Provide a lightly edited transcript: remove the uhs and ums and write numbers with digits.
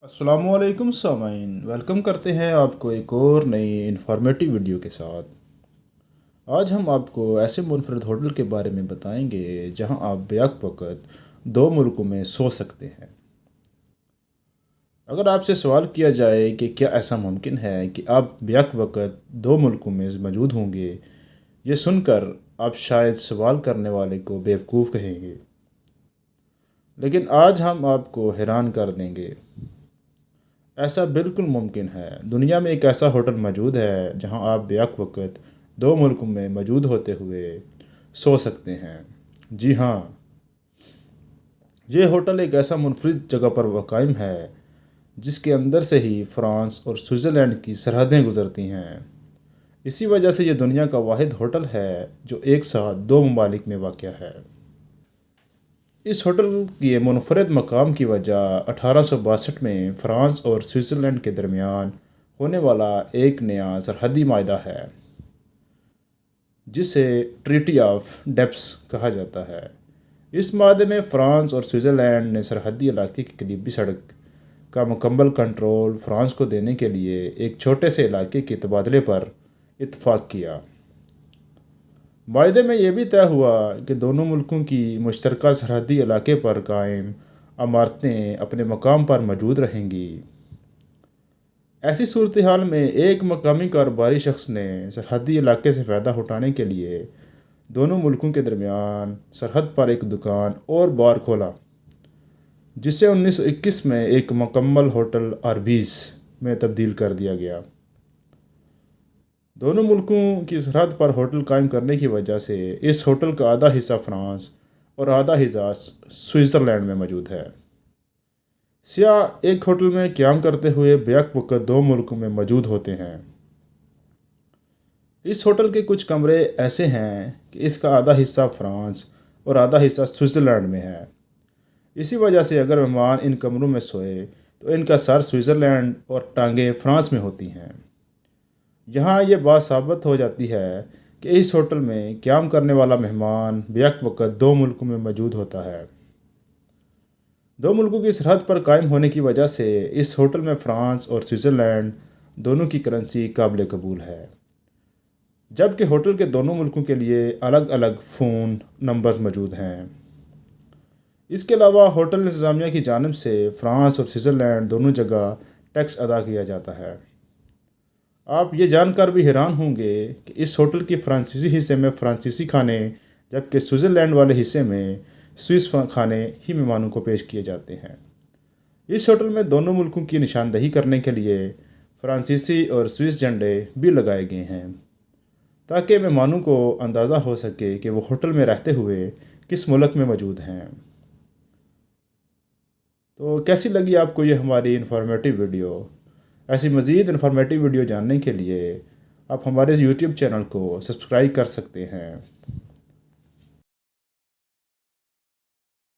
अस्सलामु अलैकुम सामाइन, वेलकम करते हैं आपको एक और नई इन्फॉर्मेटिव वीडियो के साथ। आज हम आपको ऐसे मुनफरद होटल के बारे में बताएंगे जहां आप बेक वक़्त दो मुल्कों में सो सकते हैं। अगर आपसे सवाल किया जाए कि क्या ऐसा मुमकिन है कि आप बेक वक़्त दो मुल्कों में मौजूद होंगे, ये सुनकर आप शायद सवाल करने वाले को बेवकूफ़ कहेंगे, लेकिन आज हम आपको हैरान कर देंगे। ऐसा बिल्कुल मुमकिन है। दुनिया में एक ऐसा होटल मौजूद है जहां आप बेक वक़्त दो मुल्कों में मौजूद होते हुए सो सकते हैं। जी हाँ, ये होटल एक ऐसा मुनफरिद जगह पर कायम है जिसके अंदर से ही फ़्रांस और स्विट्ज़रलैंड की सरहदें गुज़रती हैं। इसी वजह से ये दुनिया का वाहिद होटल है जो एक साथ दो ममालिक में वाक़या है। इस होटल के मुनफरद मकाम की वजह 1862 में फ़्रांस और स्विट्ज़रलैंड के दरमियान होने वाला एक नया सरहदी माहदा है जिसे ट्रीटी ऑफ डेप्स कहा जाता है। इस माहदे में फ़्रांस और स्विट्ज़रलैंड ने सरहदी इलाके की करीबी सड़क का मुकम्मल कंट्रोल फ़्रांस को देने के लिए एक छोटे से इलाके के तबादले पर इत्तफ़ाक़ किया। माहदे में यह भी तय हुआ कि दोनों मुल्कों की मुश्तरका सरहदी इलाके पर कायम इमारतें अपने मकाम पर मौजूद रहेंगी। ऐसी सूरत हाल में एक मकामी कारोबारी शख्स ने सरहदी इलाके से फ़ायदा उठाने के लिए दोनों मुल्कों के दरमियान सरहद पर एक दुकान और बार खोला, जिसे 1921 में एक मुकम्मल होटल आर्बीज़ में तब्दील कर दिया गया। दोनों मुल्कों की सरहद पर होटल कायम करने की वजह से इस होटल का आधा हिस्सा फ़्रांस और आधा हिस्सा स्विट्ज़रलैंड में मौजूद है। सियाह एक होटल में क़याम करते हुए बेक वक़्त दो मुल्कों में मौजूद होते हैं। इस होटल के कुछ कमरे ऐसे हैं कि इसका आधा हिस्सा फ़्रांस और आधा हिस्सा स्विट्ज़रलैंड में है। इसी वजह से अगर मेहमान इन कमरों में सोए तो इनका सर स्विट्ज़रलैंड और टांगें फ़्रांस में होती हैं। यहाँ ये बात साबित हो जाती है कि इस होटल में क़याम करने वाला मेहमान बेक वक़्त दो मुल्कों में मौजूद होता है। दो मुल्कों की सरहद पर कायम होने की वजह से इस होटल में फ़्रांस और स्विट्ज़रलैंड दोनों की करेंसी काबिल कबूल है, जबकि होटल के दोनों मुल्कों के लिए अलग अलग फ़ोन नंबर्स मौजूद हैं। इसके अलावा होटल इंतज़ामिया की जानिब से फ़्रांस और स्विट्ज़रलैंड दोनों जगह टैक्स अदा किया जाता है। आप ये जानकर भी हैरान होंगे कि इस होटल के फ़्रांसीसी हिस्से में फ़्रांसीसी खाने, जबकि स्विट्ज़रलैंड वाले हिस्से में स्विस खाने ही मेहमानों को पेश किए जाते हैं। इस होटल में दोनों मुल्कों की निशानदही करने के लिए फ़्रांसीसी और स्विस झंडे भी लगाए गए हैं, ताकि मेहमानों को अंदाज़ा हो सके कि वो होटल में रहते हुए किस मुल्क में मौजूद हैं। तो कैसी लगी आपको ये हमारी इन्फॉर्मेटिव वीडियो? ऐसी मज़ीद इन्फॉर्मेटिव वीडियो जानने के लिए आप हमारे यूट्यूब चैनल को सब्सक्राइब कर सकते हैं।